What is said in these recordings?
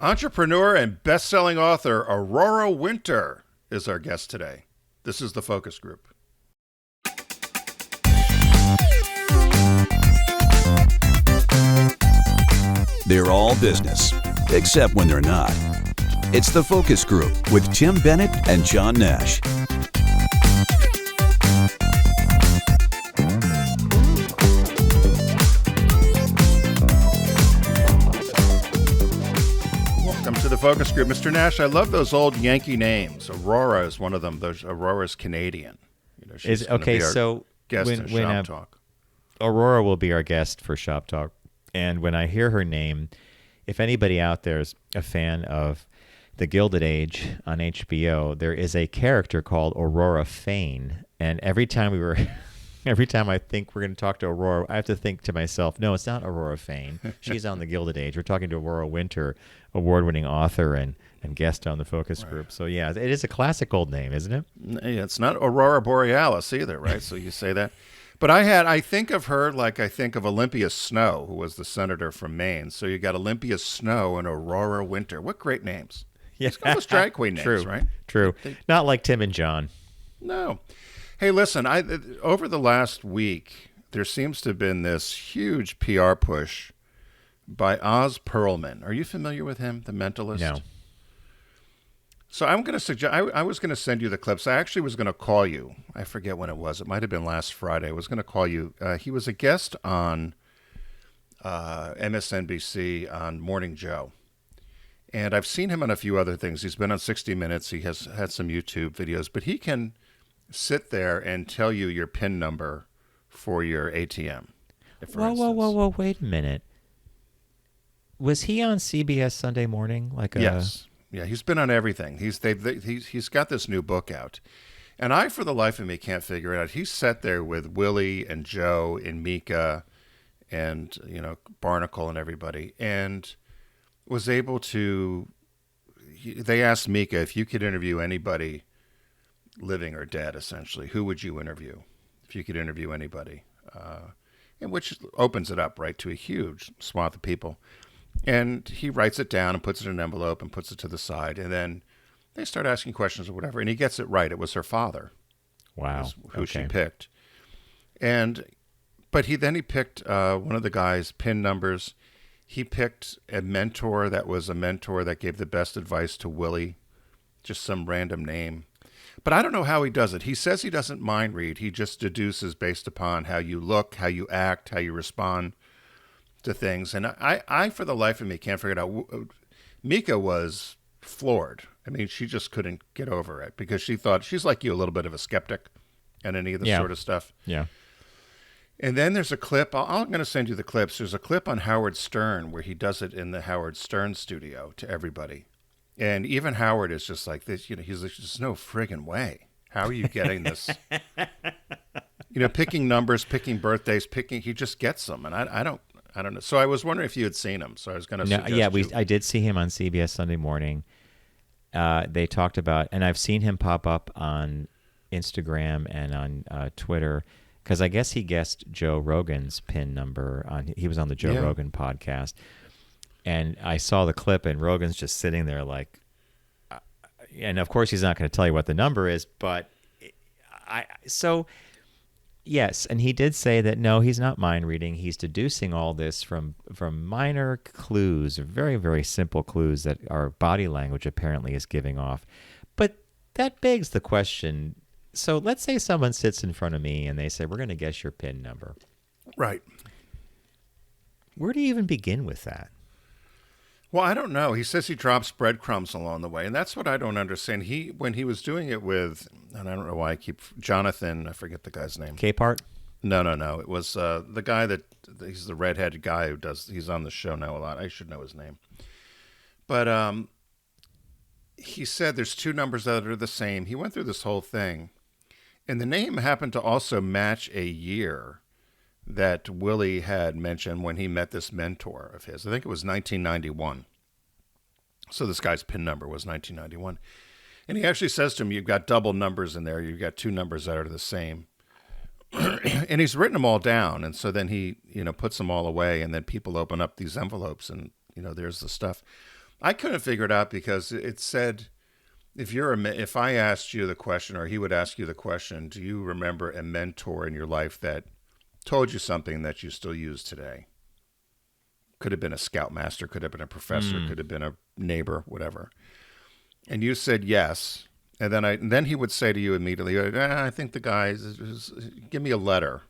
Entrepreneur and best-selling author Aurora Winter is our guest today. This is the Focus Group. They're all business, except when they're not. It's the Focus Group with Tim Bennett and John Nash. Welcome to the Focus Group. Mr. Nash, I love those old Yankee names. Aurora is one of them. Aurora's Canadian. She's okay, so guest in Shop Talk. Aurora will be our guest for Shop Talk. And when I hear her name, if anybody out there is a fan of The Gilded Age on HBO, there is a character called Aurora Fane. And every time I think we're going to talk to Aurora, I have to think to myself, no, it's not Aurora Fane. She's on The Gilded Age. We're talking to Aurora Winter, award-winning author and guest on the Focus Group. So, yeah, it is a classic old name, isn't it? Yeah, it's not Aurora Borealis either, right? So you say that. But I think of her like I think of Olympia Snow, who was the senator from Maine. So you got Olympia Snow and Aurora Winter. What great names. Yeah. It's almost drag queen names, True. right? True. Not like Tim and John. No. Hey, listen, over the last week, there seems to have been this huge PR push by Oz Perlman. Are you familiar with him, the Mentalist? No. So I'm going to suggest, I was going to send you the clips. I actually was going to call you. I forget when it was. It might have been last Friday. I was going to call you. He was a guest on MSNBC on Morning Joe. And I've seen him on a few other things. He's been on 60 Minutes. He has had some YouTube videos. But he can sit there and tell you your PIN number for your ATM. Whoa, wait a minute. Was he on CBS Sunday Morning? Yes. Yeah, he's been on everything. He's got this new book out. And I, for the life of me, can't figure it out. He sat there with Willie and Joe and Mika and, Barnacle and everybody, and was able to, they asked Mika, if you could interview anybody living or dead, essentially, who would you interview if you could interview anybody? And which opens it up, right, to a huge swath of people. And he writes it down and puts it in an envelope and puts it to the side. And then they start asking questions or whatever. And he gets it right. It was her father. Wow. Who she picked. But he picked one of the guy's PIN numbers. He picked a mentor that gave the best advice to Willie. Just some random name. But I don't know how he does it. He says he doesn't mind read. He just deduces based upon how you look, how you act, how you respond to things. And I, for the life of me, can't figure it out. Mika was floored. I mean, she just couldn't get over it because she thought, she's like you, a little bit of a skeptic and any of this sort of stuff. Yeah. And then there's a clip. I'm going to send you the clips. There's a clip on Howard Stern where he does it in the Howard Stern studio to everybody. And even Howard is just like this, he's like, there's no friggin' way. How are you getting this? Picking numbers, picking birthdays, he just gets them. And I don't know. So I was wondering if you had seen him. So I was going to suggest I did see him on CBS Sunday Morning. They talked about, and I've seen him pop up on Instagram and on Twitter, because I guess he guessed Joe Rogan's PIN number. He was on the Joe Rogan podcast. And I saw the clip, and Rogan's just sitting there like, and of course he's not going to tell you what the number is, but yes, and he did say that no, he's not mind reading. He's deducing all this from minor clues, very, very simple clues that our body language apparently is giving off. But that begs the question. So let's say someone sits in front of me and they say, we're going to guess your PIN number. Right. Where do you even begin with that? Well, I don't know. He says he drops breadcrumbs along the way, and that's what I don't understand. When he was doing it with, and I don't know why I keep, Jonathan, I forget the guy's name. Capehart? No. It was the guy he's the redheaded guy he's on the show now a lot. I should know his name. But he said there's two numbers that are the same. He went through this whole thing, and the name happened to also match a year that Willie had mentioned when he met this mentor of his. I think it was 1991. So this guy's PIN number was 1991. And he actually says to him, you've got double numbers in there. You've got two numbers that are the same. And he's written them all down. And so then he, puts them all away. And then people open up these envelopes and, there's the stuff. I couldn't figure it out because it said, if I asked you the question, or he would ask you the question, do you remember a mentor in your life that told you something that you still use today? Could have been a scoutmaster, could have been a professor, could have been a neighbor, whatever. And you said yes. And then he would say to you immediately, I think the guy give me a letter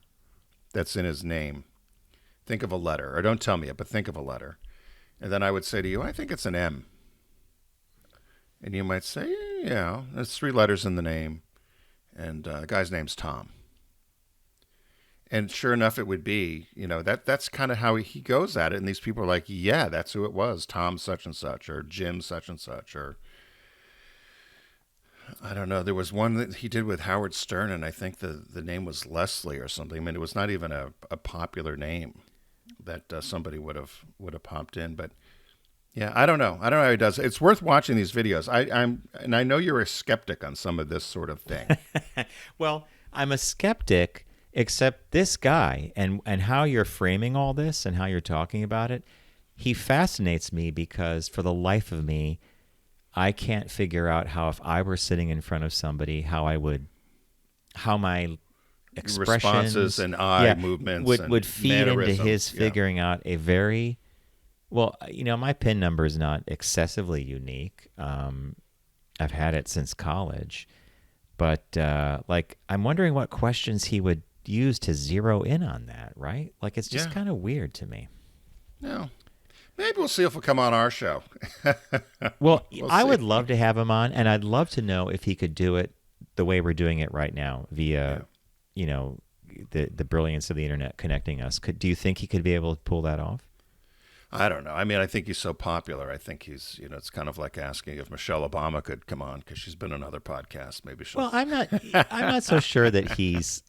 that's in his name. Think of a letter, or don't tell me it, but think of a letter. And then I would say to you, I think it's an M. And you might say, yeah, there's 3 letters in the name. And the guy's name's Tom. And sure enough, it would be, that's kind of how he goes at it. And these people are like, yeah, that's who it was. Tom such and such, or Jim such and such, or I don't know. There was one that he did with Howard Stern, and I think the name was Leslie or something. I mean, it was not even a popular name that somebody would have popped in. But yeah, I don't know how he does it. It's worth watching these videos. And I know you're a skeptic on some of this sort of thing. Well, I'm a skeptic. Except this guy and how you're framing all this and how you're talking about it, he fascinates me because for the life of me, I can't figure out how if I were sitting in front of somebody, how my expressions, responses and eye movements would feed into his figuring out a very, well, my PIN number is not excessively unique. I've had it since college, but I'm wondering what questions he would use to zero in on that, right? Like, it's just kind of weird to me. No. Maybe we'll see if he'll come on our show. Well, I would love to have him on, and I'd love to know if he could do it the way we're doing it right now via, the brilliance of the internet connecting us. Do you think he could be able to pull that off? I don't know. I mean, I think he's so popular. I think he's, it's kind of like asking if Michelle Obama could come on because she's been on other podcasts. Maybe she'll. Well, I'm not so sure that he's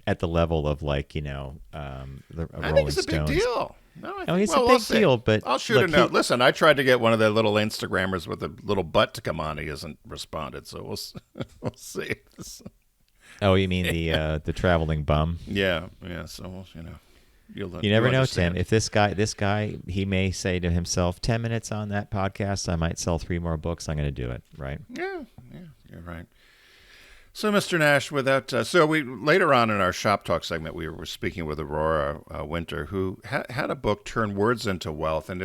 at the level of the I Rolling think it's a big Stones. deal. No, It's a big deal, but I'll shoot a note. Listen, I tried to get one of the little Instagrammers with a little butt to come on. He hasn't responded, so we'll see. Oh, you mean the traveling bum? Yeah. So You never know, understand. Tim. If this guy, he may say to himself, 10 minutes on that podcast, I might sell 3 more books. I'm going to do it, right? Yeah, you're right. So, Mr. Nash, we later on in our Shop Talk segment, we were speaking with Aurora Winter, who had a book, Turn Words into Wealth, and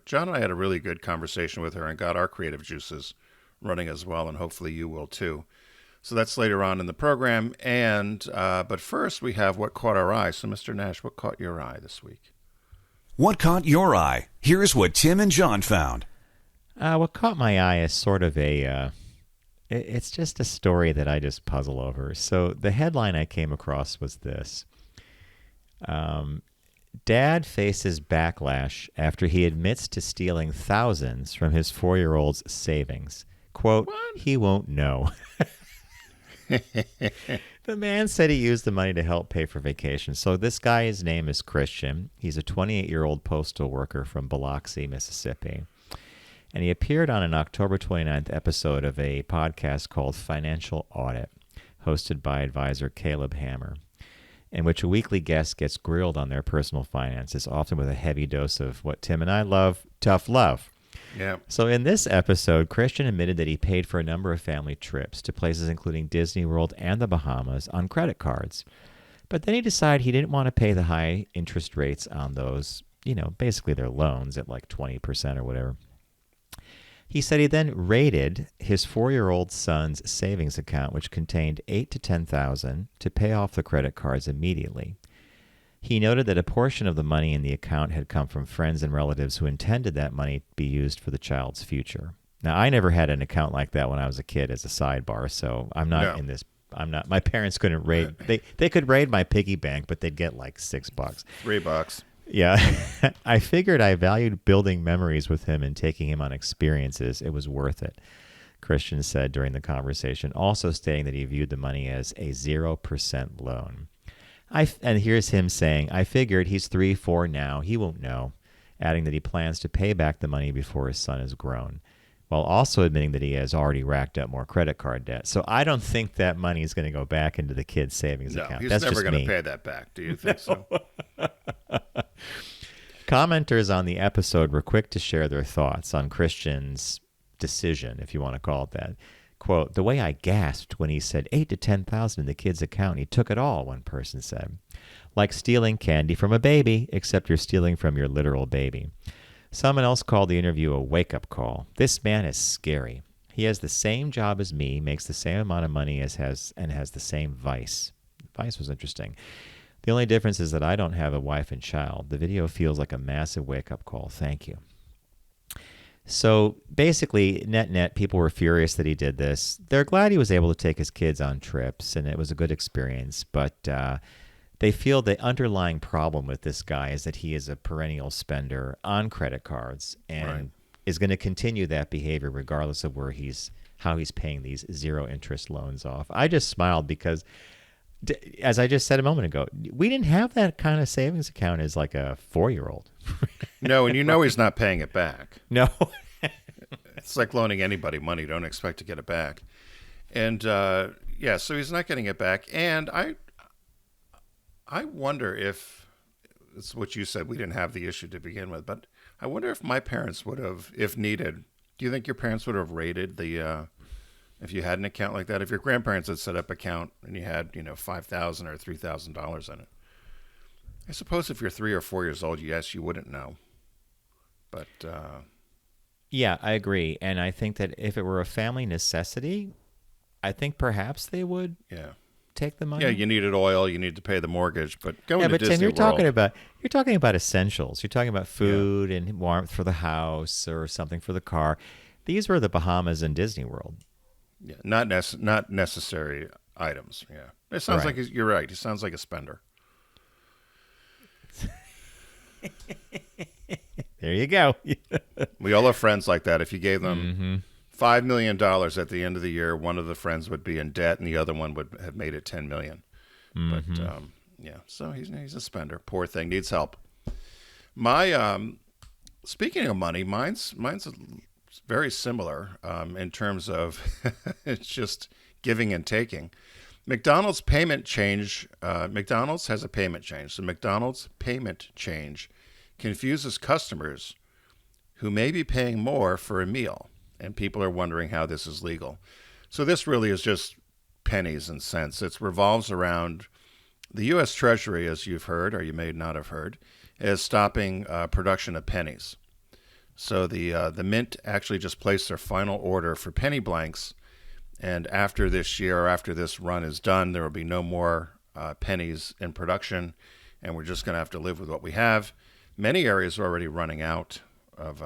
John and I had a really good conversation with her and got our creative juices running as well, and hopefully you will too. So that's later on in the program. But first we have What Caught Our Eye. So, Mr. Nash, what caught your eye this week? What caught your eye? Here's what Tim and John found. What caught my eye is sort of it's just a story that I just puzzle over. So the headline I came across was this. Dad faces backlash after he admits to stealing thousands from his 4-year-old's savings. Quote, he won't know. The man said he used the money to help pay for vacation. So this guy's name is Christian. He's a 28-year-old postal worker from Biloxi, Mississippi. And he appeared on an October 29th episode of a podcast called Financial Audit, hosted by advisor Caleb Hammer, in which a weekly guest gets grilled on their personal finances, often with a heavy dose of what Tim and I love, tough love. Yeah. So in this episode, Christian admitted that he paid for a number of family trips to places including Disney World and the Bahamas on credit cards. But then he decided he didn't want to pay the high interest rates on those, basically their loans at like 20% or whatever. He said he then raided his 4-year-old son's savings account, which contained $8,000 to $10,000, to pay off the credit cards immediately. He noted that a portion of the money in the account had come from friends and relatives who intended that money to be used for the child's future. Now, I never had an account like that when I was a kid as a sidebar, so I'm not in this. My parents couldn't raid. They could raid my piggy bank, but they'd get like $6. $3. Yeah. I figured I valued building memories with him and taking him on experiences. It was worth it, Christian said during the conversation, also stating that he viewed the money as a 0% loan. And here's him saying, I figured he's 3-4 now. He won't know, adding that he plans to pay back the money before his son is grown, while also admitting that he has already racked up more credit card debt. So I don't think that money is going to go back into the kid's savings account. He's That's never just going me. to pay that back. Do you think so? Commenters on the episode were quick to share their thoughts on Christian's decision, if you want to call it that. Quote, "The way I gasped when he said 8 to 10,000 in the kid's account, he took it all," one person said. "Like stealing candy from a baby, except you're stealing from your literal baby." Someone else called the interview a wake-up call. "This man is scary. He has the same job as me, makes the same amount of money and has the same vice." Vice was interesting. "The only difference is that I don't have a wife and child. The video feels like a massive wake-up call. Thank you." So basically, net, people were furious that he did this. They're glad he was able to take his kids on trips, and it was a good experience. But they feel the underlying problem with this guy is that he is a perennial spender on credit cards and is going to continue that behavior regardless of how he's paying these zero-interest loans off. I just smiled because, as I just said a moment ago, we didn't have that kind of savings account as like a 4-year-old. No, and he's not paying it back. No. It's like loaning anybody money. Don't expect to get it back. And, so he's not getting it back. And I wonder if, it's what you said, we didn't have the issue to begin with, but I wonder if my parents would have, if needed, do you think your parents would have rated if you had an account like that? If your grandparents had set up an account and you had, $5,000 or $3,000 in it. I suppose if you're 3 or 4 years old, yes, you wouldn't know. But yeah, I agree. And I think that if it were a family necessity, I think perhaps they would take the money. Yeah, you needed oil, you need to pay the mortgage, but going to Tim, Disney you're World, talking about essentials. You're talking about food and warmth for the house or something for the car. These were the Bahamas and Disney World. Yeah, not necessary items. Yeah, it sounds like you're right. He sounds like a spender. There you go. We all have friends like that. If you gave them $5 million at the end of the year, one of the friends would be in debt, and the other one would have made it $10 million. But so he's a spender. Poor thing, needs help. My speaking of money, mine's very similar in terms of it's just giving and taking. McDonald's payment change. McDonald's has a payment change. So McDonald's payment change confuses customers who may be paying more for a meal, and people are wondering how this is legal. So this really is just pennies and cents. It revolves around the U.S. Treasury, as you've heard, or you may not have heard, is stopping production of pennies. So the Mint actually just placed their final order for penny blanks, and after this year, or after this run is done, there will be no more pennies in production, and we're just going to have to live with what we have. Many areas are already running out of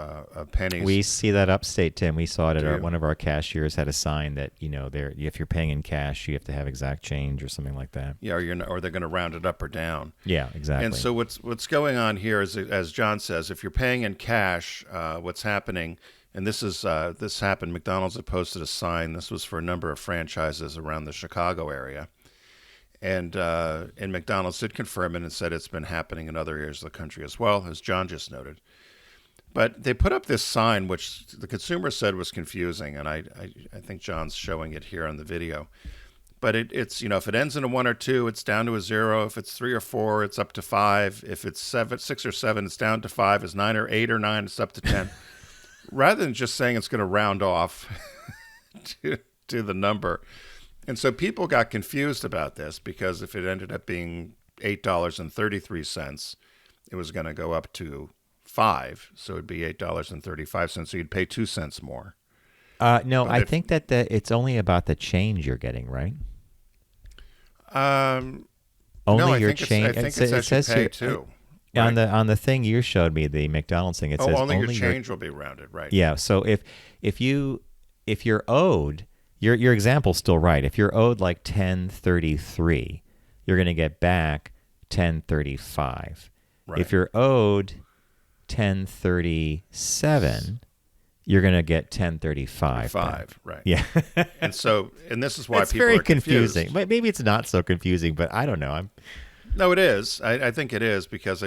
pennies. We see that upstate, Tim. We saw it at one of our cashiers had a sign that if you're paying in cash, you have to have exact change or something like that. Yeah, or they're going to round it up or down. Yeah, exactly. And so what's going on here is, as John says, if you're paying in cash, what's happening, and this happened. McDonald's had posted a sign. This was for a number of franchises around the Chicago area. And McDonald's did confirm it and said it's been happening in other areas of the country as well, as John just noted. But they put up this sign, which the consumer said was confusing, and I think John's showing it here on the video. But it's if it ends in a 1 or 2, it's down to a 0. If it's 3 or 4, it's up to 5. If it's 6 or 7, it's down to 5. If it's 9 or 8 or 9, it's up to 10. Rather than just saying it's going to round off to the number. And so people got confused about this because if it ended up being $8.33, it was going to go up to 5, so it'd be $8.35. So you'd pay 2 cents more. No, I think that it's only about the change you're getting, right? Only your change. I think it says pay too. Right. On the thing you showed me, the McDonald's thing, it says only your change will be rounded, right? Yeah. So if you're owed, your example's still right. If you're owed like $10.33, you're going to get back $10.35. Right. If you're owed $10.37, you're going to get $10.35. Right. Yeah. and this is why it's people very are confused. Confusing. Maybe it's not so confusing, but I don't know. No, it is. I think it is because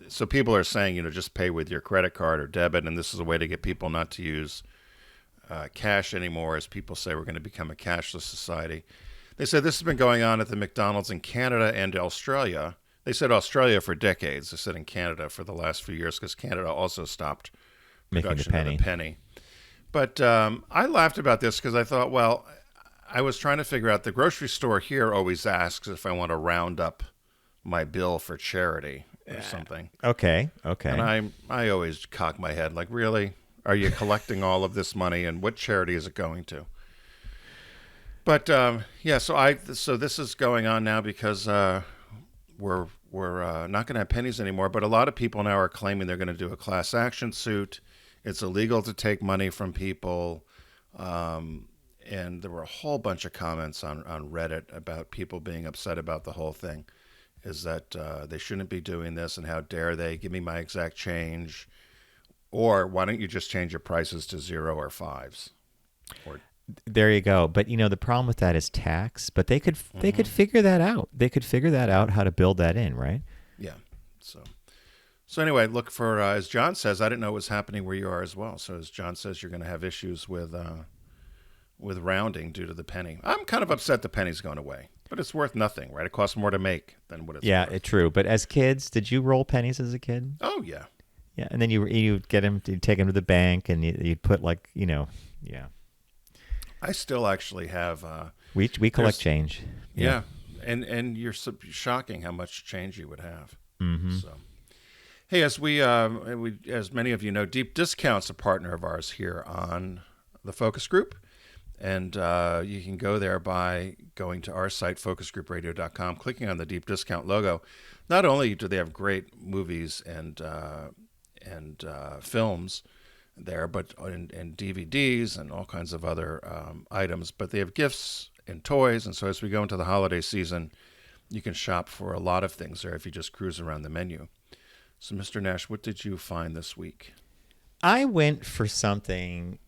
so people are saying, just pay with your credit card or debit, and this is a way to get people not to use cash anymore, as people say we're going to become a cashless society. They said this has been going on at the McDonald's in Canada and Australia They said Australia for decades. They said in Canada for the last few years because Canada also stopped Making the production penny. of the penny. But I laughed about this because I thought, well, I was trying to figure out the grocery store here always asks if I want to round up my bill for charity or something. Okay. And I always cock my head like, really? Are you collecting all of this money and what charity is it going to? But so this is going on now because we're not going to have pennies anymore. But a lot of people now are claiming they're going to do a class action suit. It's illegal to take money from people. And there were a whole bunch of comments on Reddit about people being upset about the whole thing. Is that they shouldn't be doing this, and how dare they give me my exact change, or why don't you just change your prices to 0 or 5s? Or There you go. But the problem with that is tax. But they could figure that out. They could figure that out, how to build that in, right? yeah. So anyway, look for as John says. I didn't know it was happening where you are as well. So as John says, you're going to have issues with rounding due to the penny. I'm kind of upset the penny's going away. But it's worth nothing, right? It costs more to make than what it's worth. Yeah, true. But as kids, did you roll pennies as a kid? Oh, yeah. Yeah, and then you get him, you take him to the bank, and you'd put yeah. I still actually have. We collect change. Yeah, and you're shocking how much change you would have. Mm-hmm. So, hey, as many of you know, Deep Discount's a partner of ours here on the Focus Group. And you can go there by going to our site, focusgroupradio.com, clicking on the Deep Discount logo. Not only do they have great movies and films there, but and DVDs and all kinds of other items, but they have gifts and toys. And so as we go into the holiday season, you can shop for a lot of things there if you just cruise around the menu. So, Mr. Nash, what did you find this week? I went for something.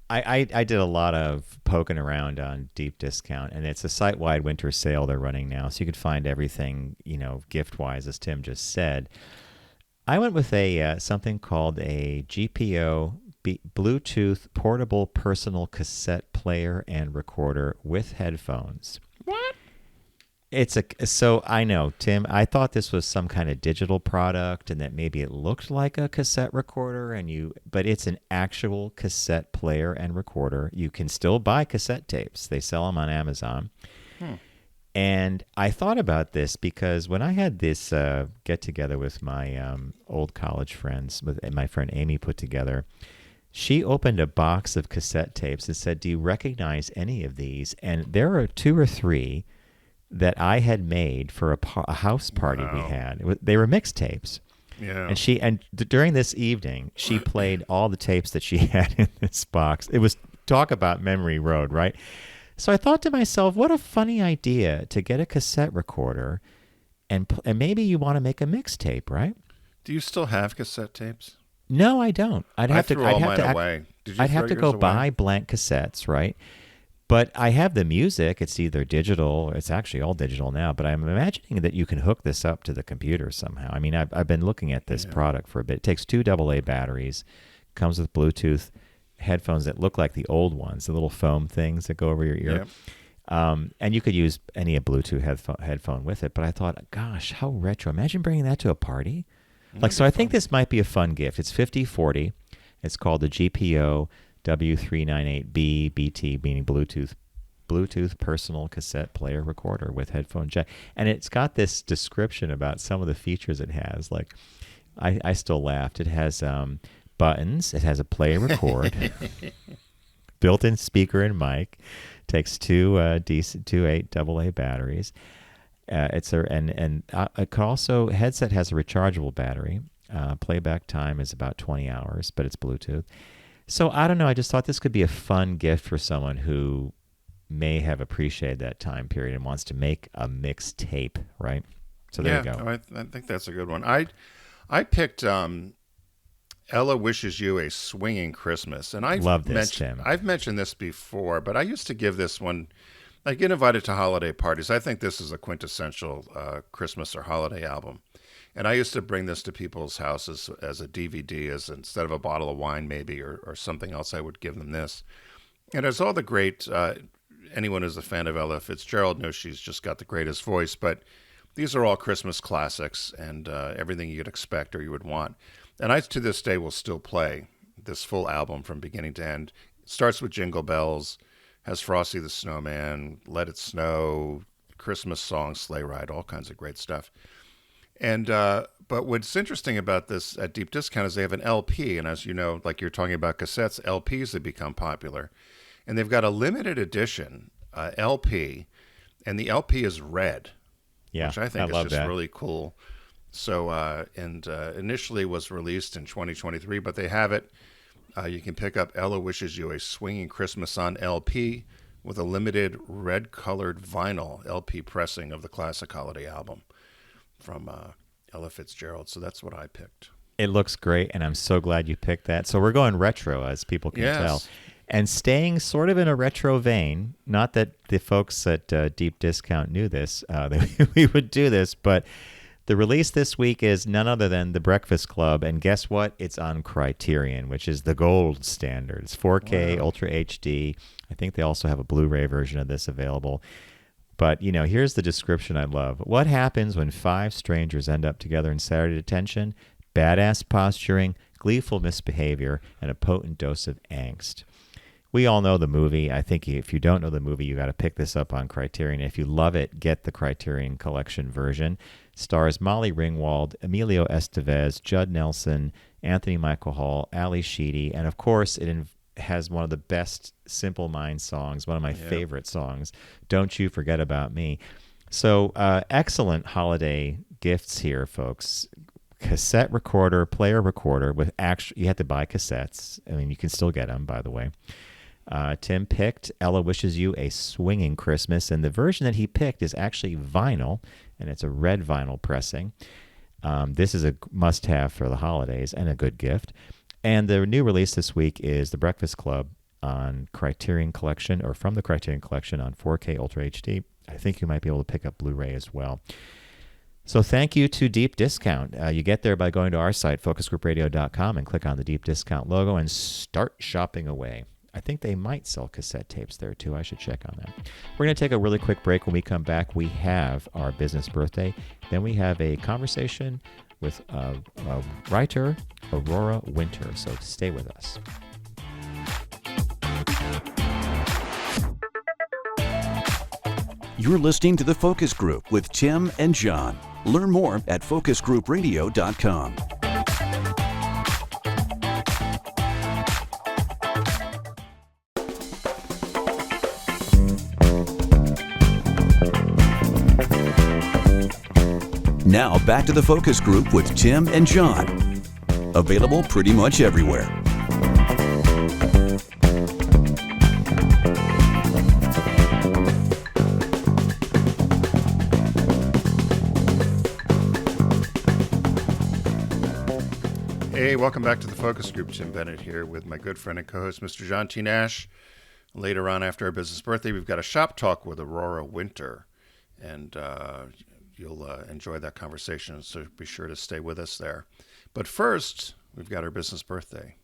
I did a lot of poking around on Deep Discount, and it's a site-wide winter sale they're running now, so you can find everything, gift-wise, as Tim just said. I went with something called a GPO Bluetooth portable personal cassette player and recorder with headphones. What? So I know, Tim, I thought this was some kind of digital product and that maybe it looked like a cassette recorder but it's an actual cassette player and recorder. You can still buy cassette tapes. They sell them on Amazon. And I thought about this because when I had this get together with my old college friends, with my friend Amy put together, she opened a box of cassette tapes and said, "Do you recognize any of these?" And there are 2 or 3 that I had made for a house party we had. They were mixtapes. Yeah. And during this evening, she played all the tapes that she had in this box. It was talk about memory road, right? So I thought to myself, what a funny idea to get a cassette recorder and maybe you want to make a mixtape, right? Do you still have cassette tapes? No, I don't. I'd have to away. Did you I'd have throw to go yours away? buy blank cassettes, right? But I have the music. It's either digital. It's actually all digital now. But I'm imagining that you can hook this up to the computer somehow. I mean, I've been looking at this product for a bit. It takes 2 AA batteries. Comes with Bluetooth headphones that look like the old ones, the little foam things that go over your ear. Yep. And you could use any Bluetooth headphone with it. But I thought, gosh, how retro. Imagine bringing that to a party. So I think this might be a fun gift. It's 5040. It's called the GPO W398B BT, meaning Bluetooth personal cassette player recorder with headphone jack. And it's got this description about some of the features it has. Like, I still laughed. It has buttons. It has a play record, built-in speaker and mic. Takes 2 8 AA batteries. It could also, headset has a rechargeable battery. Playback time is about 20 hours, but it's Bluetooth. So I don't know. I just thought this could be a fun gift for someone who may have appreciated that time period and wants to make a mixtape, right? So there you go. I think that's a good one. I picked Ella Wishes You a Swinging Christmas, and Love this, Tim. I've mentioned this before, but I used to give this one. I get invited to holiday parties. I think this is a quintessential Christmas or holiday album. And I used to bring this to people's houses as a DVD, as instead of a bottle of wine maybe, or something else, I would give them this. And there's all the great, anyone who's a fan of Ella Fitzgerald knows she's just got the greatest voice, but these are all Christmas classics and everything you'd expect or you would want. And I, to this day, will still play this full album from beginning to end. It starts with Jingle Bells, has Frosty the Snowman, Let It Snow, Christmas song, Sleigh Ride, all kinds of great stuff. And but what's interesting about this at Deep Discount is they have an LP, and as you know, like you're talking about cassettes, LPs have become popular, and they've got a limited edition LP, and the LP is red, which I think is just really cool. So initially was released in 2023, but they have it. You can pick up Ella Wishes You a Swinging Christmas on LP with a limited red-colored vinyl LP pressing of the classic holiday album from Ella Fitzgerald. So that's what I picked. It looks great, and I'm so glad you picked that. So we're going retro, as people can tell. And staying sort of in a retro vein, not that the folks at Deep Discount knew this, that we would do this, but the release this week is none other than The Breakfast Club, and guess what? It's on Criterion, which is the gold standard. It's 4K, Ultra HD. I think they also have a Blu-ray version of this available. But, you know, here's the description I love. What happens when 5 strangers end up together in Saturday detention? Badass posturing, gleeful misbehavior, and a potent dose of angst. We all know the movie. I think if you don't know the movie, you got to pick this up on Criterion. If you love it, get the Criterion Collection version. Stars Molly Ringwald, Emilio Estevez, Judd Nelson, Anthony Michael Hall, Ali Sheedy, and of course it has one of the best Simple Minds songs, one of my favorite songs, Don't You Forget About Me. So excellent holiday gifts here, folks. Cassette recorder, player recorder with you have to buy cassettes. I mean, you can still get them, by the way. Tim picked Ella Wishes You a Swinging Christmas, and the version that he picked is actually vinyl, and it's a red vinyl pressing. This is a must-have for the holidays and a good gift. And the new release this week is The Breakfast Club on Criterion Collection, or from the Criterion Collection on 4K Ultra HD. I think you might be able to pick up Blu-ray as well. So thank you to Deep Discount. You get there by going to our site, focusgroupradio.com, and click on the Deep Discount logo and start shopping away. I think they might sell cassette tapes there, too. I should check on that. We're going to take a really quick break. When we come back, we have our business birthday. Then we have a conversation with writer Aurora Winter. So stay with us. You're listening to The Focus Group with Tim and John. Learn more at focusgroupradio.com. Now back to The Focus Group with Tim and John. Available pretty much everywhere. Hey, welcome back to The Focus Group. Tim Bennett here with my good friend and co-host, Mr. John T. Nash. Later on, after our business birthday, we've got a shop talk with Aurora Winter, and you'll enjoy that conversation, so be sure to stay with us there. But first, we've got our business birthday.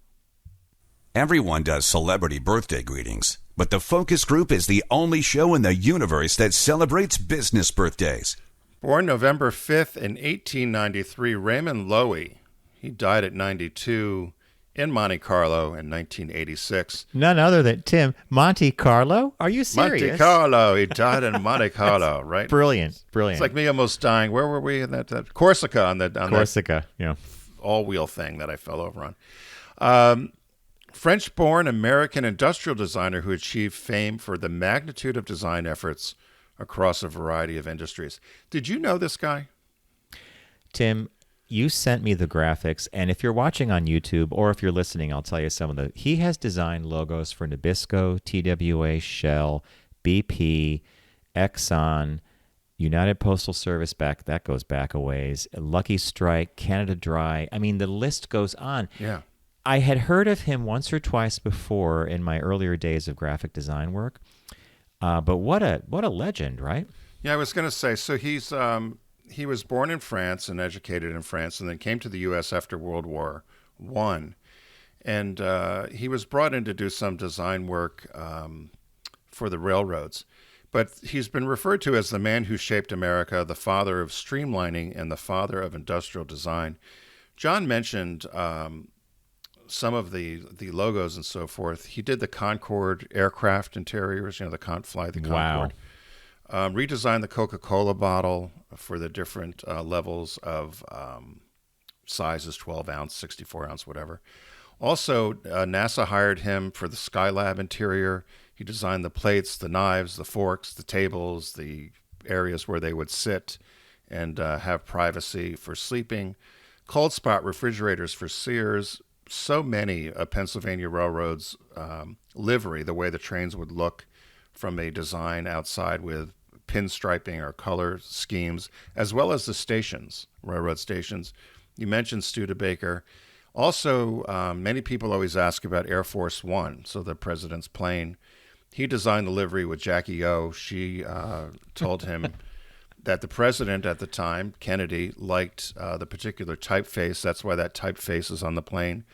Everyone does celebrity birthday greetings, but The Focus Group is the only show in the universe that celebrates business birthdays. Born November 5th in 1893, Raymond Loewy. He died at 92 in Monte Carlo in 1986. None other than Tim. Monte Carlo? Are you serious? Monte Carlo. He died in Monte Carlo, right? Brilliant. It's like me almost dying. Where were we in that Corsica on Corsica, that all-wheel thing that I fell over on. French-born American industrial designer who achieved fame for the magnitude of design efforts across a variety of industries. Did you know this guy? Tim, you sent me the graphics, and if you're watching on YouTube or if you're listening, I'll tell you he has designed logos for Nabisco, TWA, Shell, BP, Exxon, United Postal Service, that goes back a ways, Lucky Strike, Canada Dry. I mean, the list goes on. Yeah. I had heard of him once or twice before in my earlier days of graphic design work, but what a legend, right? Yeah, I was going to say, so he was born in France and educated in France, and then came to the U.S. after World War I. And he was brought in to do some design work for the railroads. But he's been referred to as the man who shaped America, the father of streamlining, and the father of industrial design. John mentioned some of the logos and so forth. He did the Concorde aircraft interiors, the fly the Concorde. Wow. Redesigned the Coca-Cola bottle for the different levels of sizes, 12 ounce, 64 ounce, whatever. Also, NASA hired him for the Skylab interior. He designed the plates, the knives, the forks, the tables, the areas where they would sit and have privacy for sleeping. Cold spot refrigerators for Sears. So many Pennsylvania Railroad's livery, the way the trains would look from a design outside with pinstriping or color schemes, as well as the stations, railroad stations. You mentioned Studebaker. Also, many people always ask about Air Force One, so the president's plane. He designed the livery with Jackie O. She told him that the president at the time, Kennedy, liked the particular typeface. That's why that typeface is on the plane.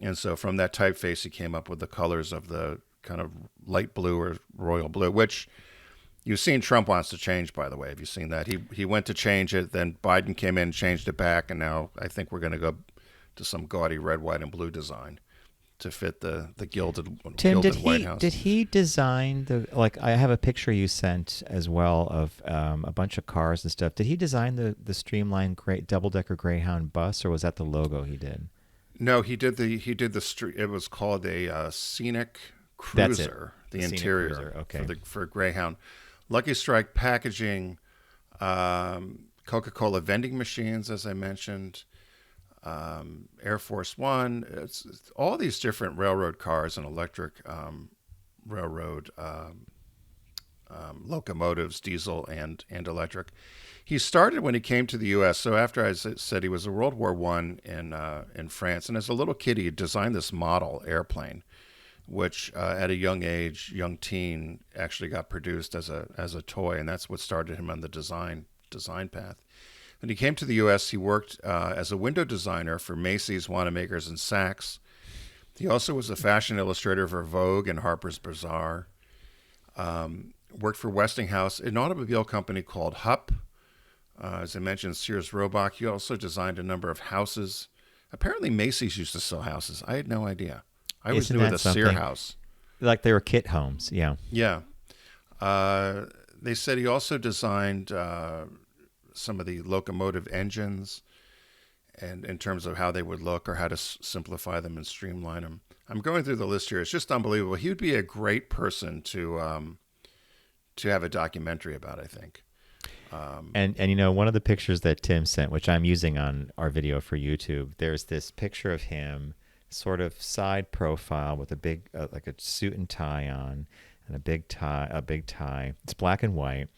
And so from that typeface, he came up with the colors of the kind of light blue or royal blue, which you've seen Trump wants to change, by the way. Have you seen that? He went to change it, then Biden came in, changed it back, and now I think we're going to go to some gaudy red, white, and blue design to fit the gilded White House. Did he design I have a picture you sent as well of a bunch of cars and stuff. Did he design the streamlined double-decker Greyhound bus, or was that the logo he did? No, he did it was called a scenic cruiser, the interior cruiser. Okay. for Greyhound. Lucky Strike packaging, Coca-Cola vending machines, as I mentioned, Air Force One. It's all these different railroad cars and electric railroad locomotives, diesel and electric. He started when he came to the U.S. So after I said he was in World War I in France, and as a little kid he designed this model airplane, which at a young age, young teen, actually got produced as a toy, and that's what started him on the design path. When he came to the U.S., he worked as a window designer for Macy's, Wanamaker's, and Saks. He also was a fashion illustrator for Vogue and Harper's Bazaar. Worked for Westinghouse, an automobile company called Hupp. As I mentioned, Sears Roebuck. He also designed a number of houses. Apparently, Macy's used to sell houses. I had no idea. I always knew of the Sear house. Like they were kit homes, yeah. Yeah. They said he also designed some of the locomotive engines, and in terms of how they would look or how to simplify them and streamline them. I'm going through the list here. It's just unbelievable. He would be a great person to have a documentary about, I think. And one of the pictures that Tim sent, which I'm using on our video for YouTube, there's this picture of him sort of side profile with a big like a suit and tie on and a big tie. It's black and white,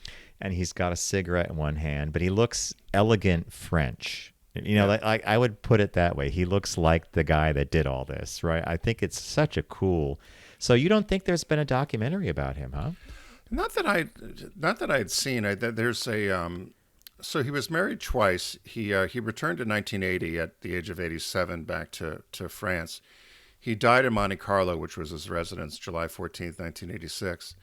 and he's got a cigarette in one hand, but he looks elegant French. Like I would put it that way. He looks like the guy that did all this, right? I think it's such a cool. So you don't think there's been a documentary about him, huh? Not that I'd seen. There's a. So he was married twice. He returned in 1980 at the age of 87 back to France. He died in Monte Carlo, which was his residence, July 14th, 1986,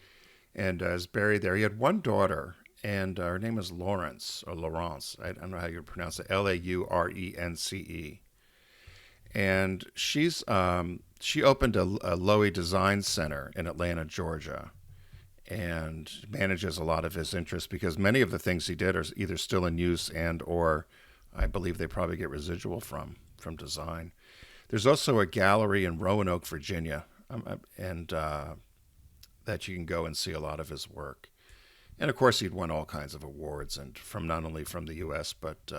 and is buried there. He had one daughter, and her name is Laurence. I don't know how you pronounce it. Laurence. And she opened a Loewy Design Center in Atlanta, Georgia, and manages a lot of his interests because many of the things he did are either still in use or I believe they probably get residual from design. There's also a gallery in Roanoke, Virginia, and that you can go and see a lot of his work. And of course, he'd won all kinds of awards, and from not only from the U.S. but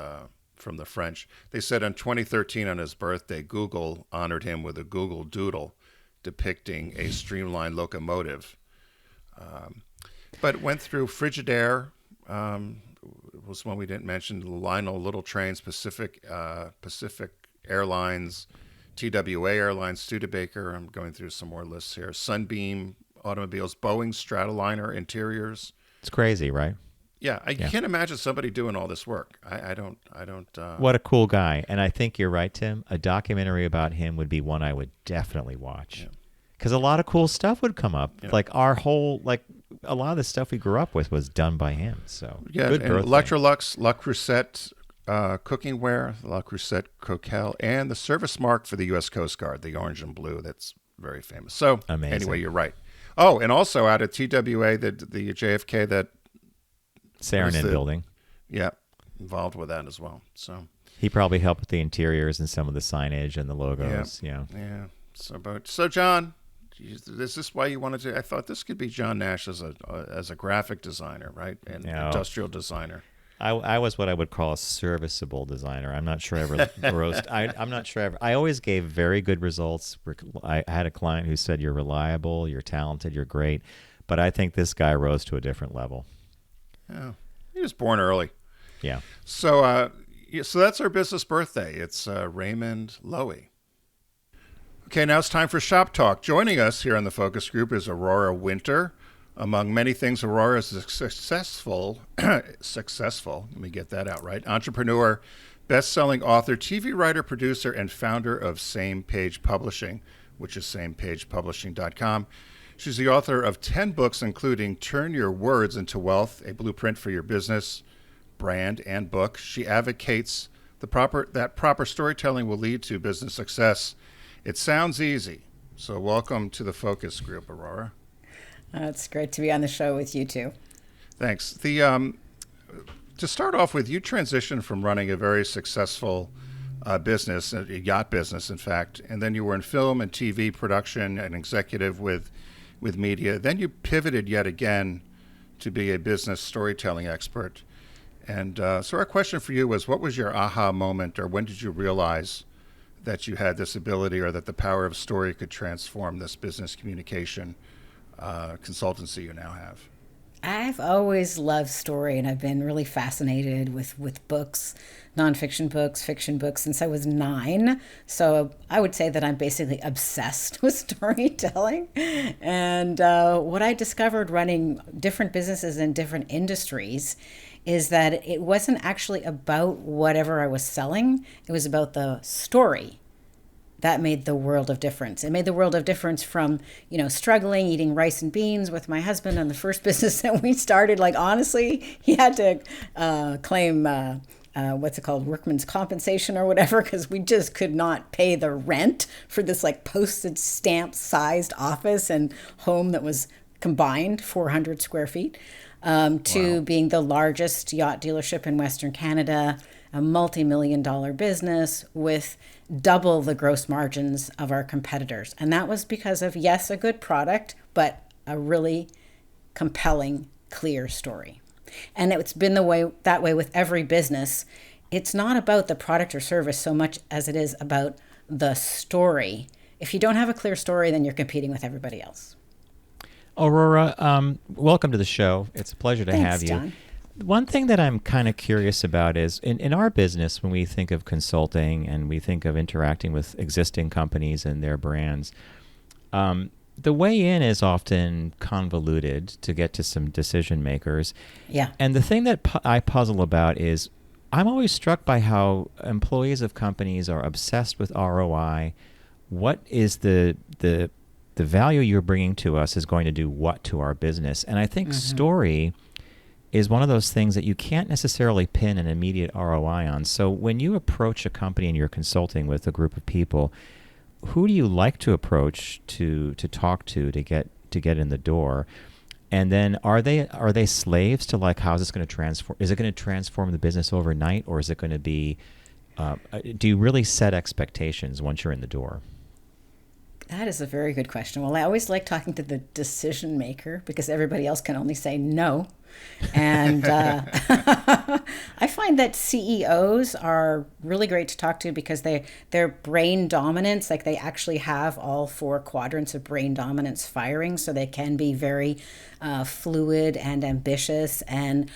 from the French. They said in 2013 on his birthday, Google honored him with a Google Doodle depicting a streamlined locomotive. But went through Frigidaire, was one we didn't mention, Lionel Little Trains, Pacific Airlines, TWA Airlines, Studebaker. I'm going through some more lists here. Sunbeam Automobiles, Boeing Stratoliner Interiors. It's crazy, right? Yeah, I can't imagine somebody doing all this work. I don't. What a cool guy. And I think you're right, Tim. A documentary about him would be one I would definitely watch. Because a lot of cool stuff would come up. Yeah. Like our whole, a lot of the stuff we grew up with was done by him. So Yeah, good and birthday. Electrolux, La Crusette cooking ware, La Crusette Coquelle, and the service mark for the U.S. Coast Guard, the orange and blue. That's very famous. So Amazing. anyway, you're right. Oh, and also out at TWA, the JFK that Saarinen building. Yeah, involved with that as well. So he probably helped with the interiors and some of the signage and the logos. Yeah. So John, is this why you wanted to? I thought this could be John Nash as a graphic designer, right, and industrial designer. I was what I would call a serviceable designer. I'm not sure I ever rose. I'm not sure. I always gave very good results. I had a client who said, "You're reliable, you're talented, you're great," but I think this guy rose to a different level. Yeah, he was born early. Yeah. So that's our business birthday. It's Raymond Loewy. Okay, now it's time for Shop Talk. Joining us here on the focus group is Aurora Winter. Among many things, Aurora is a successful, let me get that out right, entrepreneur, best-selling author, TV writer, producer, and founder of Same Page Publishing, which is samepagepublishing.com. She's the author of 10 books, including Turn Your Words into Wealth, a blueprint for your business, brand, and book. She advocates that proper storytelling will lead to business success. It sounds easy. So welcome to the focus group, Aurora. It's great to be on the show with you too. Thanks. To start off with, you transitioned from running a very successful business, a yacht business, in fact, and then you were in film and TV production and executive with media. Then you pivoted yet again to be a business storytelling expert. And so our question for you was, what was your aha moment, or when did you realize that you had this ability or that the power of story could transform this business communication consultancy you now have? I've always loved story, and I've been really fascinated with books, nonfiction books, fiction books since I was 9. So I would say that I'm basically obsessed with storytelling. And what I discovered running different businesses in different industries is that it wasn't actually about whatever I was selling. It was about the story. That made the world of difference. It made the world of difference from, struggling, eating rice and beans with my husband on the first business that we started. Like, honestly, he had to claim, workman's compensation or whatever, because we just could not pay the rent for this postage stamp sized office and home that was combined 400 square feet, to being the largest yacht dealership in Western Canada, a multi-million-dollar business with double the gross margins of our competitors. And that was because of, yes, a good product, but a really compelling, clear story. And it's been that way with every business. It's not about the product or service so much as it is about the story. If you don't have a clear story, then you're competing with everybody else. Aurora, welcome to the show. It's a pleasure to have you. John. One thing that I'm kind of curious about is in our business, when we think of consulting and we think of interacting with existing companies and their brands, the way in is often convoluted to get to some decision makers. Yeah. And the thing that I puzzle about is I'm always struck by how employees of companies are obsessed with ROI. What is the value you're bringing to us is going to do what to our business? And I think story is one of those things that you can't necessarily pin an immediate ROI on. So when you approach a company and you're consulting with a group of people, who do you like to approach to talk to get in the door? And then are they slaves to how's this going to transform? Is it going to transform the business overnight, or is it going to be? Do you really set expectations once you're in the door? That is a very good question. Well, I always like talking to the decision maker because everybody else can only say no. And I find that CEOs are really great to talk to because their brain dominance, they actually have all 4 quadrants of brain dominance firing, so they can be very fluid and ambitious. And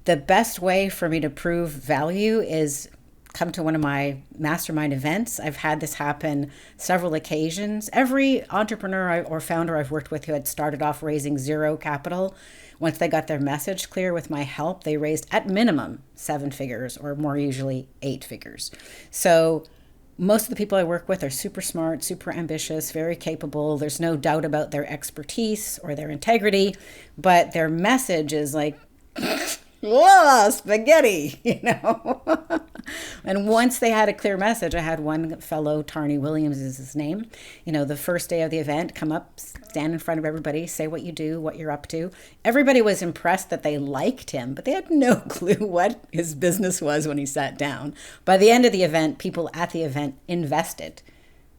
the best way for me to prove value is come to one of my mastermind events. I've had this happen several occasions. Every entrepreneur or founder I've worked with who had started off raising 0 capital, once they got their message clear with my help, they raised at minimum 7 figures, or more usually 8 figures. So most of the people I work with are super smart, super ambitious, very capable. There's no doubt about their expertise or their integrity, but their message is like, whoa, spaghetti, And once they had a clear message, I had one fellow, Tarney Williams is his name, the first day of the event, come up, stand in front of everybody, say what you do, what you're up to. Everybody was impressed that they liked him, but they had no clue what his business was when he sat down. By the end of the event, people at the event invested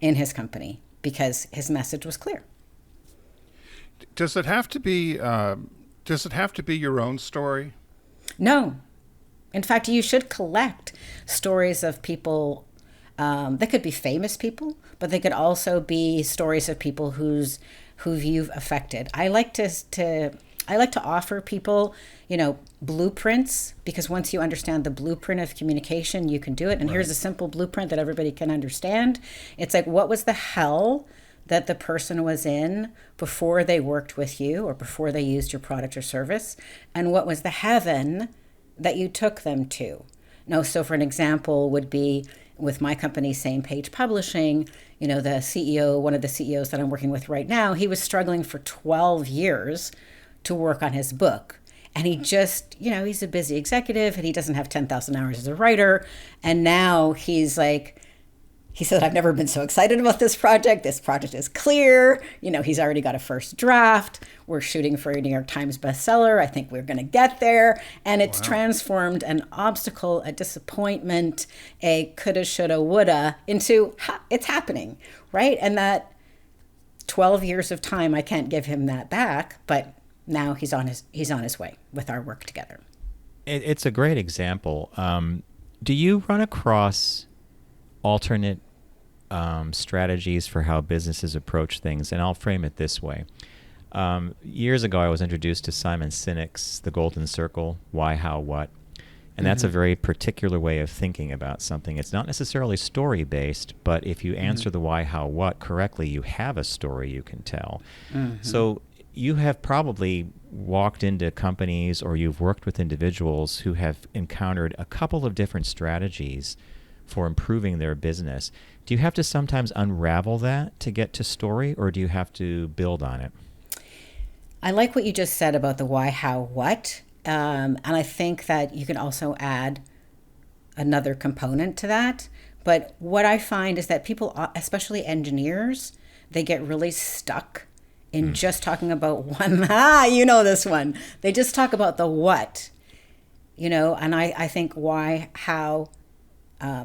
in his company because his message was clear. Does it have to be your own story? No. In fact, you should collect stories of people. They could be famous people, but they could also be stories of people who you've affected. I like to offer people, blueprints, because once you understand the blueprint of communication, you can do it. And here's a simple blueprint that everybody can understand. It's like, what was the hell that the person was in before they worked with you or before they used your product or service? And what was the heaven that you took them to? No, so for an example would be with my company, Same Page Publishing, the CEO, one of the CEOs that I'm working with right now, he was struggling for 12 years to work on his book. And he just, he's a busy executive and he doesn't have 10,000 hours as a writer. And now he's like, he said, I've never been so excited about this project. This project is clear. He's already got a first draft. We're shooting for a New York Times bestseller. I think we're going to get there. And it's transformed an obstacle, a disappointment, a coulda, shoulda, woulda into it's happening, right? And that 12 years of time, I can't give him that back, but now he's on his way with our work together. It's a great example. Do you run across alternate strategies for how businesses approach things? And I'll frame it this way. Years ago, I was introduced to Simon Sinek's The Golden Circle, Why, How, What. And that's a very particular way of thinking about something. It's not necessarily story-based, but if you answer the why, how, what correctly, you have a story you can tell. So you have probably walked into companies or you've worked with individuals who have encountered a couple of different strategies for improving their business. Do you have to sometimes unravel that to get to story, or do you have to build on it? I like what you just said about the why, how, what. And I think that you can also add another component to that. But what I find is that people, especially engineers, they get really stuck in just talking about one. This one. They just talk about the what, and I think why, how,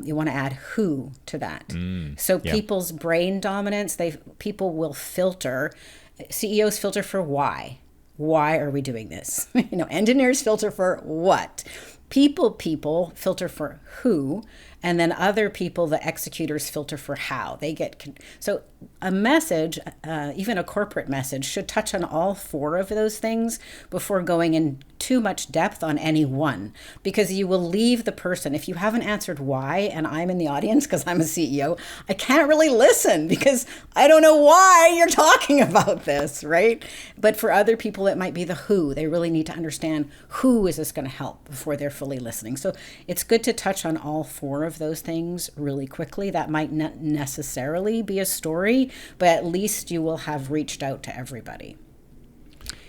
you want to add who to that. So people's brain dominance, people will filter. CEOs filter for why. Why are we doing this? Engineers filter for what. People filter for who, and then other people, the executors, filter for how. So a message, even a corporate message, should touch on all four of those things before going in too much depth on any one, because you will leave the person. If you haven't answered why, and I'm in the audience because I'm a CEO, I can't really listen because I don't know why you're talking about this, right? But for other people, it might be the who. They really need to understand who is this going to help before they're fully listening. So it's good to touch on all four of those things really quickly. That might not necessarily be a story, but at least you will have reached out to everybody.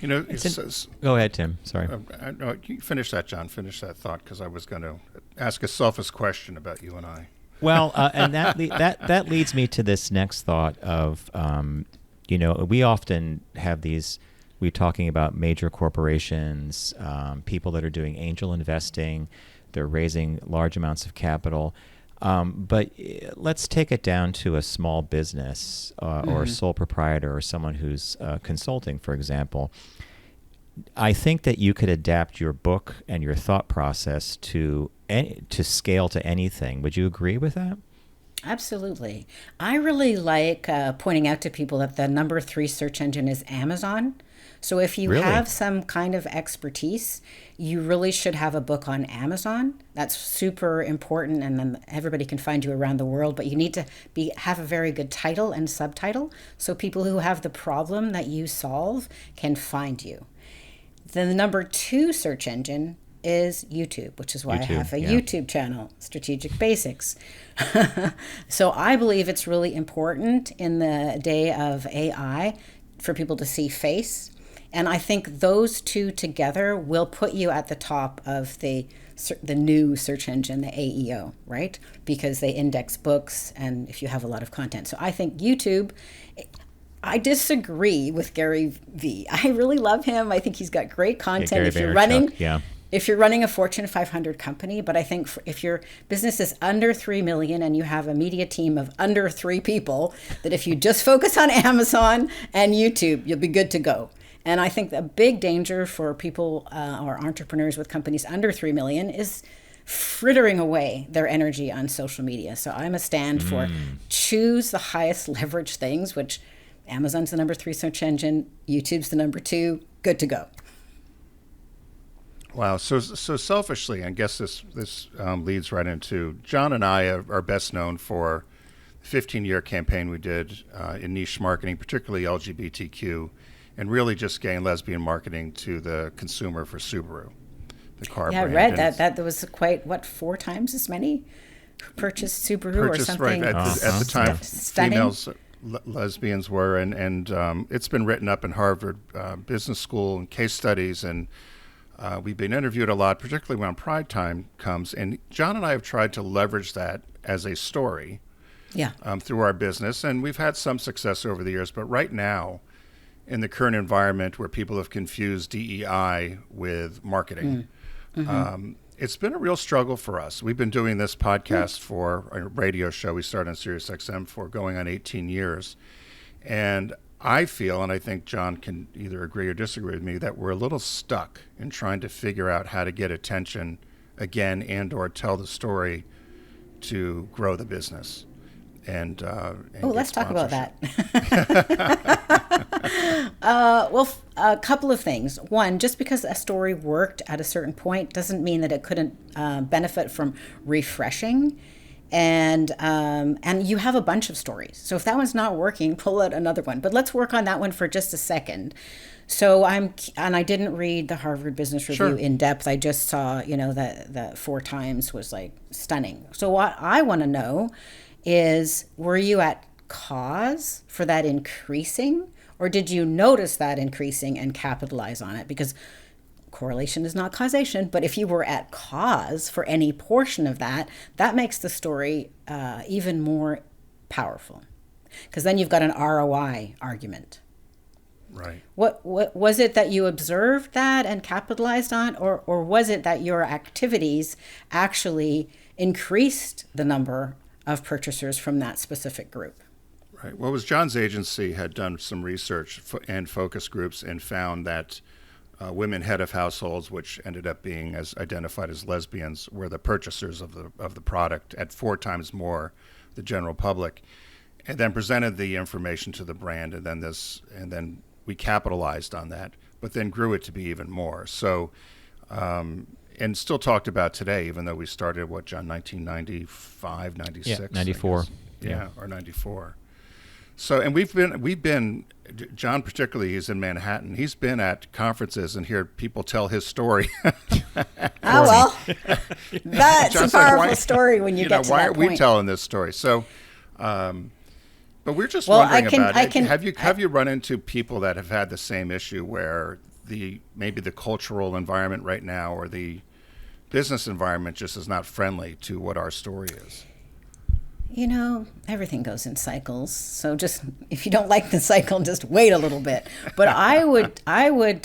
Go ahead, Tim. Sorry. No, you finish that, John. Finish that thought, because I was going to ask a selfish question about you and I. Well, and that leads me to this next thought of, we often have these. We're talking about major corporations, people that are doing angel investing. They're raising large amounts of capital. But let's take it down to a small business or a sole proprietor or someone who's consulting, for example. I think that you could adapt your book and your thought process to scale to anything. Would you agree with that? Absolutely. I really like pointing out to people that the number 3 search engine is Amazon. So if you have some kind of expertise, you really should have a book on Amazon. That's super important, and then everybody can find you around the world, but you need to have a very good title and subtitle so people who have the problem that you solve can find you. Then the number 2 search engine is YouTube, which is why I YouTube, have a yeah. YouTube channel, Strategic Basics. So I believe it's really important in the day of AI for people to see face. And I think those two together will put you at the top of the new search engine, the AEO, right? Because they index books and if you have a lot of content. So I think YouTube, I disagree with Gary Vee. I really love him. I think he's got great content. Gary If you're Vaynerchuk, running, yeah. if you're running a Fortune 500 company, but I think if your business is under 3 million and you have a media team of under 3 people, that if you just focus on Amazon and YouTube, you'll be good to go. And I think the big danger for people or entrepreneurs with companies under 3 million is frittering away their energy on social media. So I'm a stand for choose the highest leverage things, which Amazon's the number 3 search engine, YouTube's the number 2, good to go. Wow. So selfishly, I guess this leads right into John and I are best known for the 15-year campaign we did in niche marketing, particularly LGBTQ, and really just gay and lesbian marketing to the consumer for Subaru, the car brand. Yeah, I read that there was quite, 4 times as many who purchased Subaru or something. Right, at the time, Stunning. females, lesbians were, and it's been written up in Harvard Business School and case studies, and we've been interviewed a lot, particularly when Pride Time comes. And John and I have tried to leverage that as a story through our business, and we've had some success over the years. But right now, in the current environment where people have confused DEI with marketing, it's been a real struggle for us. We've been doing this podcast for a radio show we started on Sirius XM for going on 18 years. And I feel, and I think John can either agree or disagree with me, that we're a little stuck in trying to figure out how to get attention again and or tell the story to grow the business. And let's talk about that. A couple of things. One, just because a story worked at a certain point doesn't mean that it couldn't benefit from refreshing. And you have a bunch of stories. So if that one's not working, pull out another one. But let's work on that one for just a second. So I didn't read the Harvard Business Review in depth. I just saw, that 4 times was like stunning. So what I want to know is, were you at cause for that increasing, or did you notice that increasing and capitalize on it? Because correlation is not causation, but if you were at cause for any portion of that, that makes the story even more powerful, because then you've got an ROI argument. Right. What was it that you observed that and capitalized on, or was it that your activities actually increased the number of purchasers from that specific group? Right. Well, it was John's agency had done some research and focus groups and found that women head of households, which ended up being as identified as lesbians, were the purchasers of the product at 4 times more the general public, and then presented the information to the brand, and then we capitalized on that, but then grew it to be even more. So. And still talked about today, even though we started, John, 1995, 96? Yeah, 94. Yeah, or 94. So, and we've been, John particularly, he's in Manhattan. He's been at conferences and heard people tell his story. That's John's a powerful why, story when you get to why that are point. we telling this story? So, but we're just wondering about it. Have you run into people that have had the same issue where maybe the cultural environment right now or the business environment just is not friendly to what our story is? Everything goes in cycles. So just, if you don't like the cycle, just wait a little bit. But I would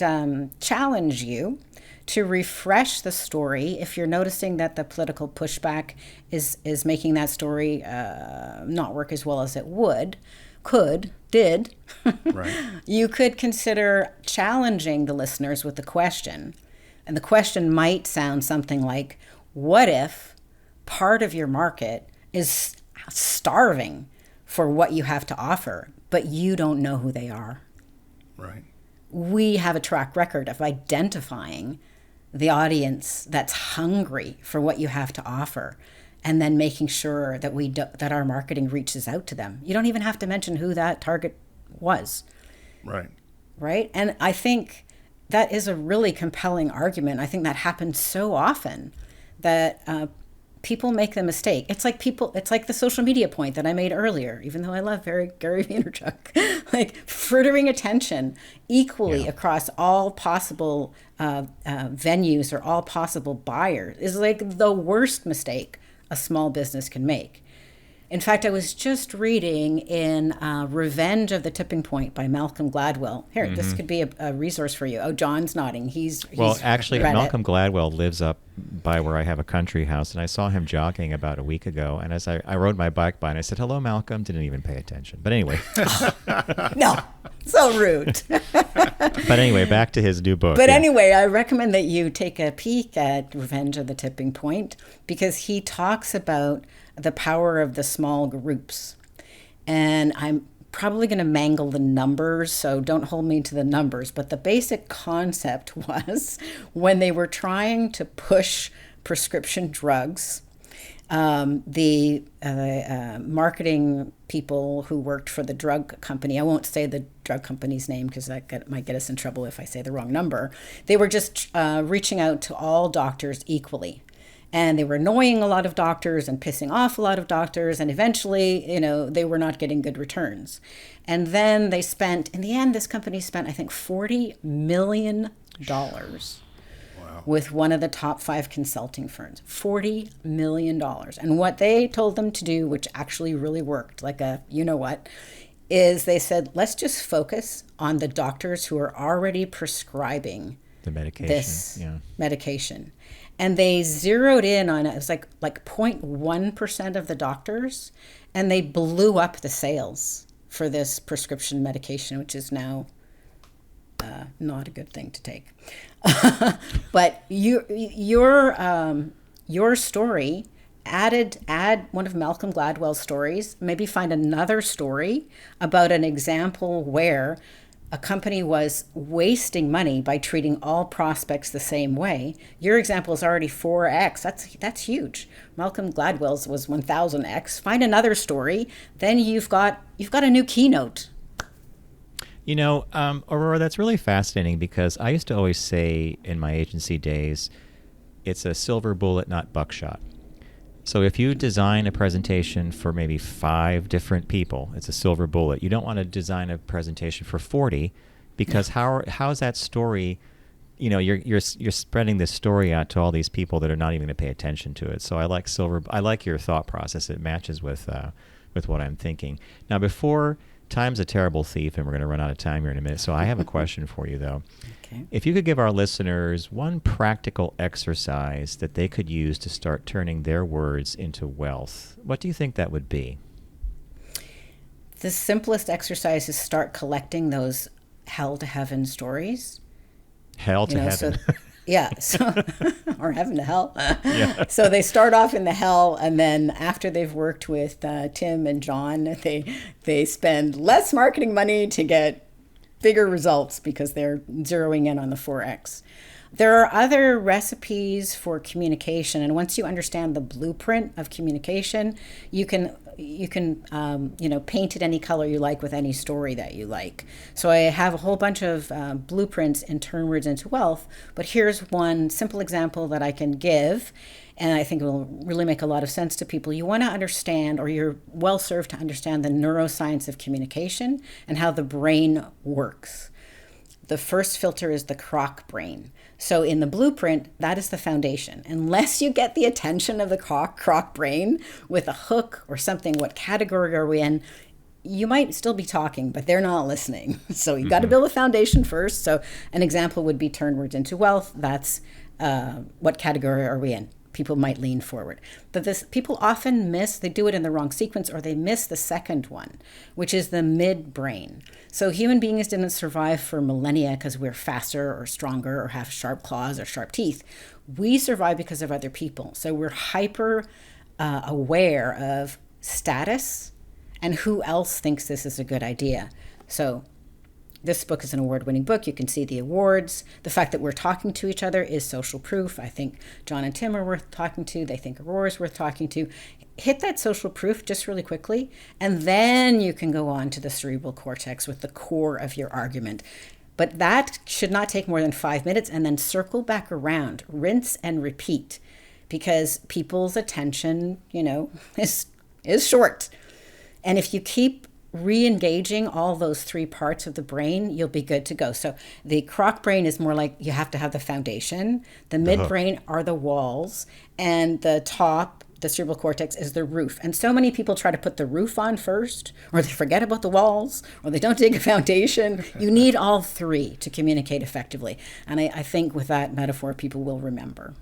challenge you to refresh the story if you're noticing that the political pushback is making that story not work as well as it did. Right. You could consider challenging the listeners with the question. And the question might sound something like, what if part of your market is starving for what you have to offer, but you don't know who they are? Right. We have a track record of identifying the audience that's hungry for what you have to offer, and then making sure that that our marketing reaches out to them. You don't even have to mention who that target was. Right. Right? And I think that is a really compelling argument. I think that happens so often that people make the mistake. It's like the social media point that I made earlier, even though I love Gary Vaynerchuk, like frittering attention equally across all possible venues or all possible buyers is like the worst mistake a small business can make. In fact, I was just reading in Revenge of the Tipping Point by Malcolm Gladwell. Here, this could be a resource for you. Oh, John's nodding. Well, actually, read Malcolm it. Gladwell lives up by where I have a country house, and I saw him jogging about a week ago. And as I rode my bike by, and I said, "Hello, Malcolm." Didn't even pay attention. But anyway. No, so rude. But anyway, back to his new book. But anyway, I recommend that you take a peek at Revenge of the Tipping Point because he talks about the power of the small groups. And I'm probably going to mangle the numbers, so don't hold me to the numbers. But the basic concept was when they were trying to push prescription drugs, the marketing people who worked for the drug company, I won't say the drug company's name because that might get us in trouble if I say the wrong number. They were just reaching out to all doctors equally. And they were annoying a lot of doctors and pissing off a lot of doctors. And eventually, they were not getting good returns. And then they spent, in the end, this company spent, I think, $40 million with one of the top 5 consulting firms. $40 million. And what they told them to do, which actually really worked, like a you-know-what, is they said, let's just focus on the doctors who are already prescribing the medication. This medication. And they zeroed in on it. It was like 0.1% of the doctors, and they blew up the sales for this prescription medication, which is now not a good thing to take. But your story, add one of Malcolm Gladwell's stories, maybe find another story about an example where a company was wasting money by treating all prospects the same way. Your example is already 4x. That's huge. Malcolm Gladwell's was 1000x. Find another story, then you've got a new keynote. Aurora, that's really fascinating because I used to always say in my agency days, it's a silver bullet, not buckshot. So if you design a presentation for maybe 5 different people, it's a silver bullet. You don't want to design a presentation for 40 because how's that story, you're spreading this story out to all these people that are not even going to pay attention to it. So I like your thought process. It matches with what I'm thinking. Now, before time's a terrible thief, and we're going to run out of time here in a minute. So I have a question for you, though. Okay. If you could give our listeners one practical exercise that they could use to start turning their words into wealth, what do you think that would be? The simplest exercise is start collecting those hell to heaven stories. Hell to heaven. Or heaven to hell. Yeah. So they start off in the hell, and then after they've worked with Tim and John, they spend less marketing money to get bigger results because they're zeroing in on the 4x. There are other recipes for communication, and once you understand the blueprint of communication, you can paint it any color you like with any story that you like. So I have a whole bunch of blueprints in Turn Words into Wealth, but here's one simple example that I can give, and I think it will really make a lot of sense to people. You want to understand, or you're well served to understand, the neuroscience of communication and how the brain works. The first filter is the croc brain. So in the blueprint, that is the foundation. Unless you get the attention of the croc brain with a hook or something, what category are we in? You might still be talking, but they're not listening. So you've got to build a foundation first. So an example would be Turn Words into Wealth. That's what category are we in? People might lean forward. But people often they do it in the wrong sequence, or they miss the second one, which is the midbrain. So human beings didn't survive for millennia because we're faster or stronger or have sharp claws or sharp teeth. We survive because of other people. So we're hyper aware of status and who else thinks this is a good idea. So this book is an award-winning book. You can see the awards. The fact that we're talking to each other is social proof. I think John and Tim are worth talking to. They think Aurora's worth talking to. Hit that social proof just really quickly, and then you can go on to the cerebral cortex with the core of your argument. But that should not take more than 5 minutes, and then circle back around, rinse and repeat, because people's attention, is short. And if you keep re-engaging all those 3 parts of the brain, you'll be good to go. So the croc brain is more like you have to have the foundation. The midbrain are the walls, and the top, the cerebral cortex, is the roof. And so many people try to put the roof on first, or they forget about the walls, or they don't dig a foundation. You need all 3 to communicate effectively. And I think with that metaphor, people will remember.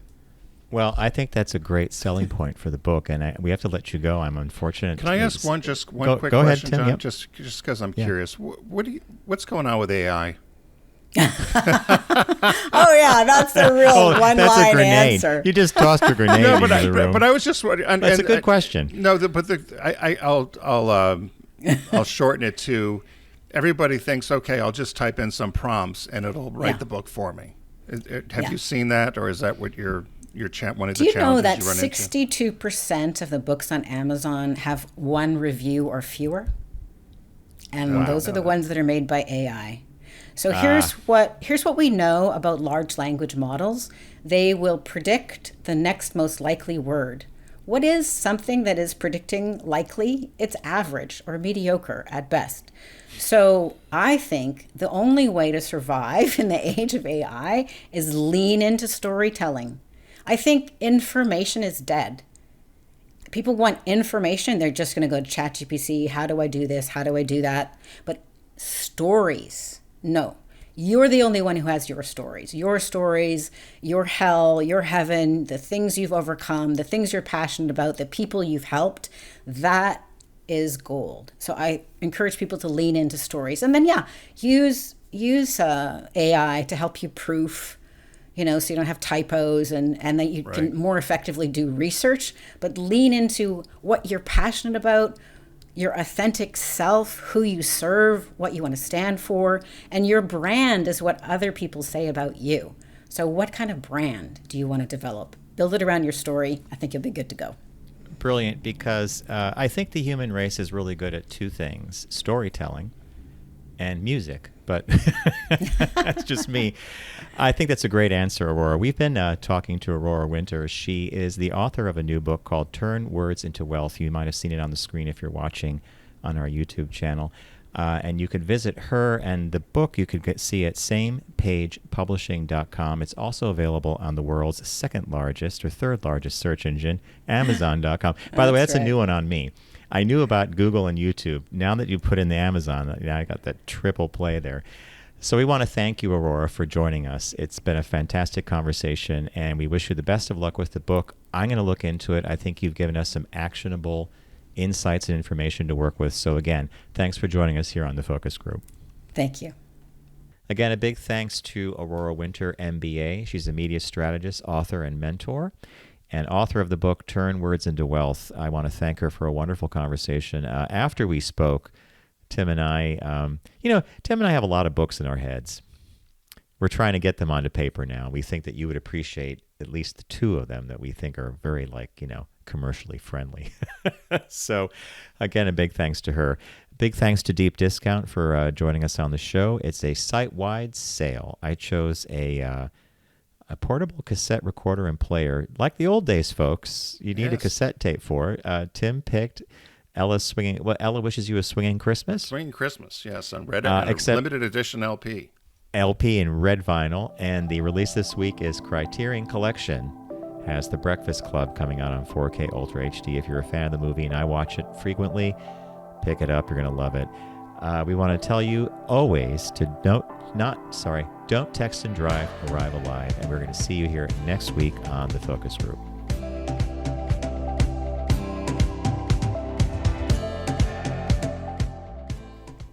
Well, I think that's a great selling point for the book, and we have to let you go. I'm unfortunate. Can I ask one quick go question, ahead, Tim, John? yep. Just because I'm curious, what's going on with AI? Oh yeah, that's the real one-line answer. You just tossed a grenade into the room. But I was just wondering. That's a good question. I'll shorten it to, everybody thinks, okay, I'll just type in some prompts and it'll write the book for me. Have you seen that, or is that what one of the challenges Do you know that you run into? 62% of the books on Amazon have 1 review or fewer? And those are the ones that are made by AI. So here's what we know about large language models. They will predict the next most likely word. What is something that is predicting likely? It's average or mediocre at best. So I think the only way to survive in the age of AI is lean into storytelling. I think information is dead. People want information. They're just going to go to ChatGPT. How do I do this? How do I do that? But stories, no. You're the only one who has your stories, your hell, your heaven, the things you've overcome, the things you're passionate about, the people you've helped. That is gold. So I encourage people to lean into stories. And then, use AI to help you proof, so you don't have typos, and that you can more effectively do research. But lean into what you're passionate about, your authentic self, who you serve, what you want to stand for, and your brand is what other people say about you. So what kind of brand do you want to develop? Build it around your story. I think you'll be good to go. Brilliant, because I think the human race is really good at 2 things, storytelling and music. But that's just me. I think that's a great answer, Aurora. We've been talking to Aurora Winter. She is the author of a new book called Turn Words into Wealth. You might have seen it on the screen if you're watching on our YouTube channel. And you could visit her and the book you could see at samepagepublishing.com. It's also available on the world's 2nd largest or 3rd largest search engine, Amazon.com. By the way, that's a new one on me. I knew about Google and YouTube. Now that you put in the Amazon, I got that triple play there. So we want to thank you, Aurora, for joining us. It's been a fantastic conversation, and we wish you the best of luck with the book. I'm going to look into it. I think you've given us some actionable insights and information to work with. So again, thanks for joining us here on the Focus Group. Thank you. Again, a big thanks to Aurora Winter, MBA. She's a media strategist, author, and mentor, and author of the book, Turn Words into Wealth. I want to thank her for a wonderful conversation. After we spoke, Tim and I have a lot of books in our heads. We're trying to get them onto paper now. We think that you would appreciate at least the 2 of them that we think are very, commercially friendly. So, again, a big thanks to her. Big thanks to Deep Discount for joining us on the show. It's a site-wide sale. I chose a portable cassette recorder and player. Like the old days, folks, you need a cassette tape for it. Tim picked Ella's Swinging... Well, Ella wishes you a Swinging Christmas. Swinging Christmas, yes, on red, limited edition LP. LP in red vinyl. And the release this week is Criterion Collection. Has The Breakfast Club coming out on 4K Ultra HD. If you're a fan of the movie, and I watch it frequently, pick it up. You're going to love it. We want to tell you always to don't text and drive, arrive alive. And we're going to see you here next week on the Focus Group.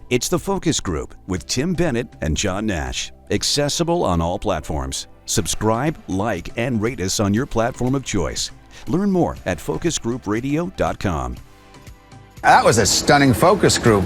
It's the Focus Group with Tim Bennett and John Nash. Accessible on all platforms. Subscribe, like, and rate us on your platform of choice. Learn more at focusgroupradio.com. That was a stunning focus group.